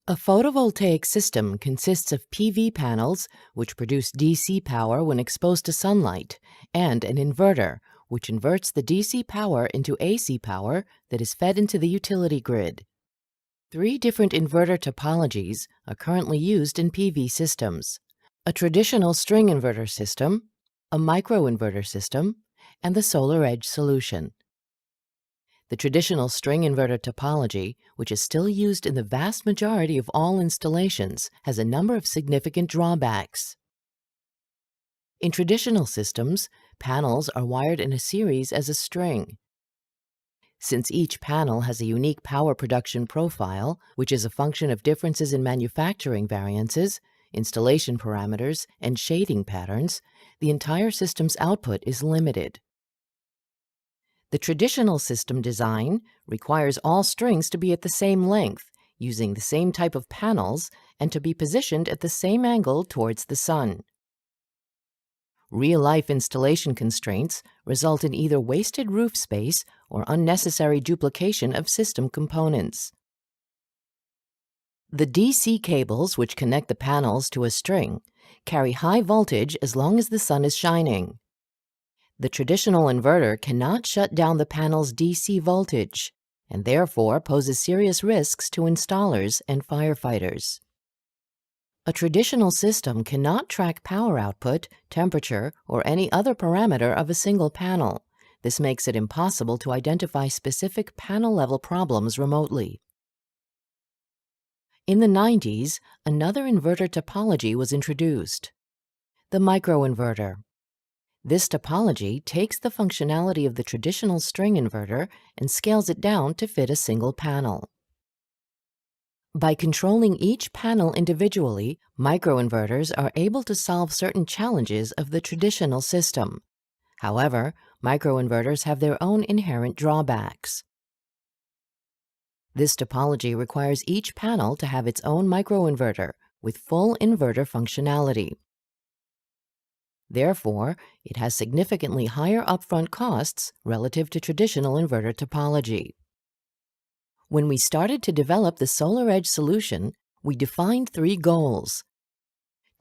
A photovoltaic system consists of PV panels, which produce DC power when exposed to sunlight, and an inverter, which inverts the DC power into AC power that is fed into the utility grid. Three different inverter topologies are currently used in PV systems: a traditional string inverter system, a microinverter system, and the SolarEdge solution. The traditional string inverter topology, which is still used in the vast majority of all installations, has a number of significant drawbacks. In traditional systems, panels are wired in a series as a string. Since each panel has a unique power production profile, which is a function of differences in manufacturing variances, installation parameters, and shading patterns, the entire system's output is limited. The traditional system design requires all strings to be at the same length, using the same type of panels, and to be positioned at the same angle towards the sun. Real-life installation constraints result in either wasted roof space or unnecessary duplication of system components. The DC cables which connect the panels to a string carry high voltage as long as the sun is shining. The traditional inverter cannot shut down the panel's DC voltage, and therefore poses serious risks to installers and firefighters. A traditional system cannot track power output, temperature, or any other parameter of a single panel. This makes it impossible to identify specific panel-level problems remotely. In the 90s, another inverter topology was introduced: the microinverter. This topology takes the functionality of the traditional string inverter and scales it down to fit a single panel. By controlling each panel individually, microinverters are able to solve certain challenges of the traditional system. However, microinverters have their own inherent drawbacks. This topology requires each panel to have its own microinverter with full inverter functionality. Therefore, it has significantly higher upfront costs relative to traditional inverter topology. When we started to develop the SolarEdge solution, we defined three goals: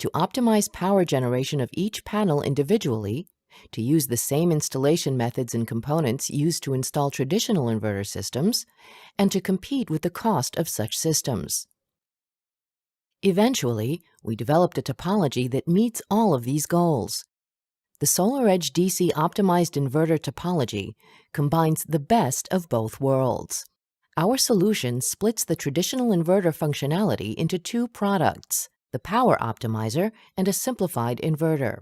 to optimize power generation of each panel individually, to use the same installation methods and components used to install traditional inverter systems, and to compete with the cost of such systems. Eventually, we developed a topology that meets all of these goals. The SolarEdge DC optimized inverter topology combines the best of both worlds. Our solution splits the traditional inverter functionality into two products: the Power Optimizer and a simplified inverter.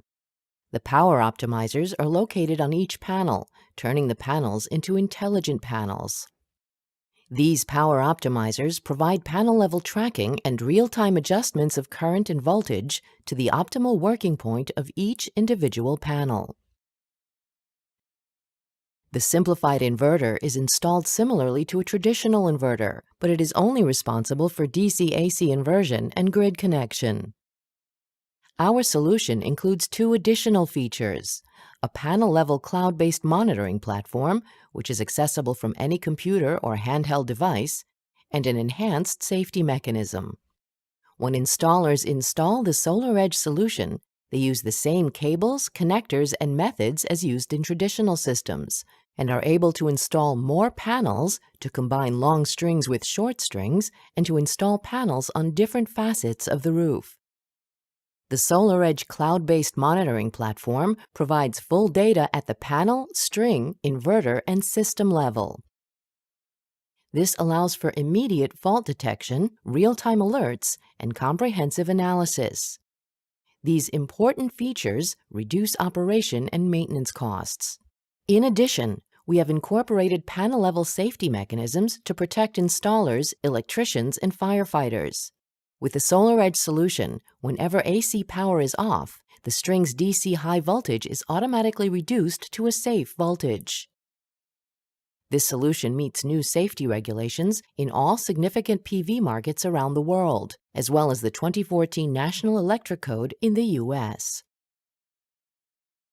The Power Optimizers are located on each panel, turning the panels into intelligent panels. These Power Optimizers provide panel-level tracking and real-time adjustments of current and voltage to the optimal working point of each individual panel. The simplified inverter is installed similarly to a traditional inverter, but it is only responsible for DC-AC inversion and grid connection. Our solution includes two additional features: a panel-level cloud-based monitoring platform, which is accessible from any computer or handheld device, and an enhanced safety mechanism. When installers install the SolarEdge solution, they use the same cables, connectors, and methods as used in traditional systems, and are able to install more panels, to combine long strings with short strings, and to install panels on different facets of the roof. The SolarEdge cloud-based monitoring platform provides full data at the panel, string, inverter, and system level. This allows for immediate fault detection, real-time alerts, and comprehensive analysis. These important features reduce operation and maintenance costs. In addition, we have incorporated panel-level safety mechanisms to protect installers, electricians, and firefighters. With the SolarEdge solution, whenever AC power is off, the string's DC high voltage is automatically reduced to a safe voltage. This solution meets new safety regulations in all significant PV markets around the world, as well as the 2014 National Electric Code in the U.S.